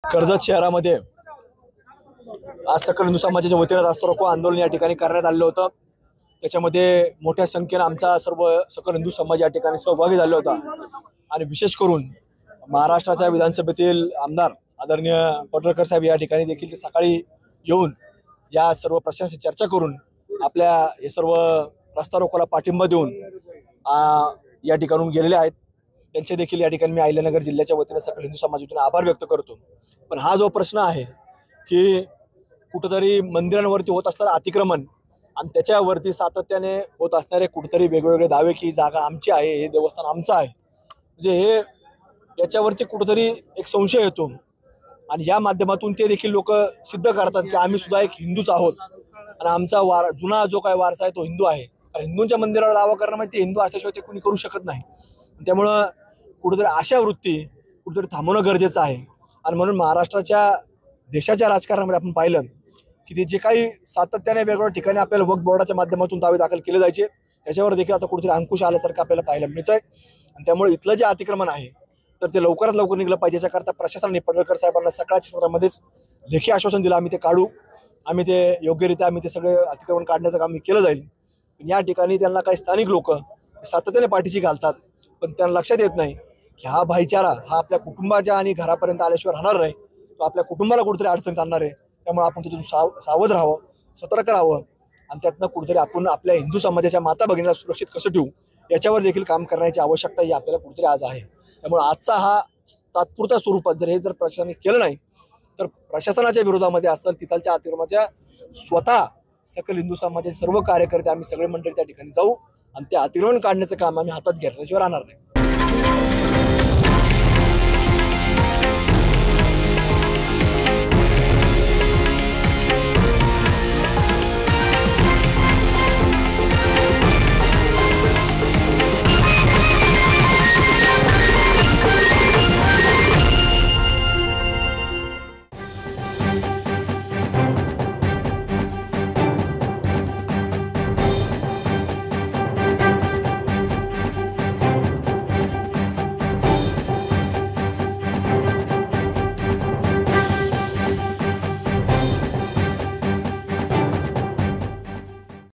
कर्जत शहरामध्ये आज सकल हिंदू समाजाच्या वतीने रास्ता रोको आंदोलन या ठिकाणी करण्यात आलेलं होतं। त्याच्यामध्ये मोठ्या संख्येने आमचा सर्व सकल हिंदू समाज या ठिकाणी सहभागी झाला होता आणि विशेष करून महाराष्ट्राच्या विधानसभेतील आमदार आदरणीय पडळकर साहेब या ठिकाणी देखील सकाळी येऊन या सर्व प्रश्नांची चर्चा करून आपल्या हे सर्व रस्ता रोकोला पाठिंबा देऊन या ठिकाणून गेलेले आहेत। त्यांचे देखील या ठिकाणी मी अहिल्यानगर जिल्ह्याच्या वतीने सकल हिंदू समाजातून आभार व्यक्त करतो। पण हा जो प्रश्न आहे की कुठेतरी मंदिरांवरती होत असणारे अतिक्रमण आणि त्याच्यावरती सातत्याने होत असणारे कुठेतरी वेगवेगळे दावे की जागा आमची आहे, हे देवस्थान आमचं आहे, म्हणजे हे याच्यावरती कुठेतरी एक संशय येतो आणि या माध्यमातून ते देखील लोक सिद्ध करतात की आम्ही सुद्धा एक हिंदूच आहोत आणि आमचा जुना जो काय वारसा आहे तो हिंदू आहे। हिंदूंच्या मंदिरावर दावा करणं म्हणजे ते हिंदू असल्याशिवाय ते कोणी करू शकत नाही। त्यामुळं कुठेतरी अशा वृत्ती कुठेतरी थांबवणं गरजेचं आहे आणि म्हणून महाराष्ट्राच्या देशाच्या राजकारणामध्ये आपण पाहिलं की ते जे काही सातत्याने वेगवेगळ्या ठिकाणी आपल्याला वक्फ बोर्डाच्या माध्यमातून दावे दाखल केले जायचे त्याच्यावर देखील आता कुठेतरी अंकुश आल्यासारखं आपल्याला पाहायला मिळतंय आणि त्यामुळे इथलं जे अतिक्रमण आहे तर ते लवकरात लवकर निघलं पाहिजे। याच्याकरता प्रशासनाने पडळकर साहेबांना सकाळच्या सत्रामध्येच लेखी आश्वासन दिलं, आम्ही ते काढू, आम्ही ते योग्यरित्या आम्ही ते सगळे अतिक्रमण काढण्याचं काम केलं जाईल। पण या ठिकाणी त्यांना काही स्थानिक लोक सातत्याने पाठीशी घालतात, पण त्यांना लक्षात येत नाही की हा भाईचारा हा आपल्या कुटुंबाच्या आणि घरापर्यंत आल्याशिवाय राहणार नाही, तो आपल्या कुटुंबाला कुठेतरी अडचणीत आणणार आहे। त्यामुळे आपण तिथून सावध राहावं, सतर्क राहावं आणि त्यातनं कुठेतरी आपण आपल्या हिंदू समाजाच्या माता भगिनीला सुरक्षित कसं ठेवू याच्यावर देखील काम करण्याची आवश्यकता ही आपल्याला कुठेतरी आज आहे। त्यामुळे आजचा हा तात्पुरता स्वरूपात जर प्रशासनाने केलं नाही तर प्रशासनाच्या विरोधामध्ये असेल तिथलच्या अतिक्रमणाच्या स्वतः सकल हिंदू समाजाचे सर्व कार्यकर्ते आम्ही सगळे मंडळी त्या ठिकाणी जाऊ आणि ते अतिक्रमण काढण्याचं काम आम्ही हातात घेतल्याशिवाय राहणार नाही।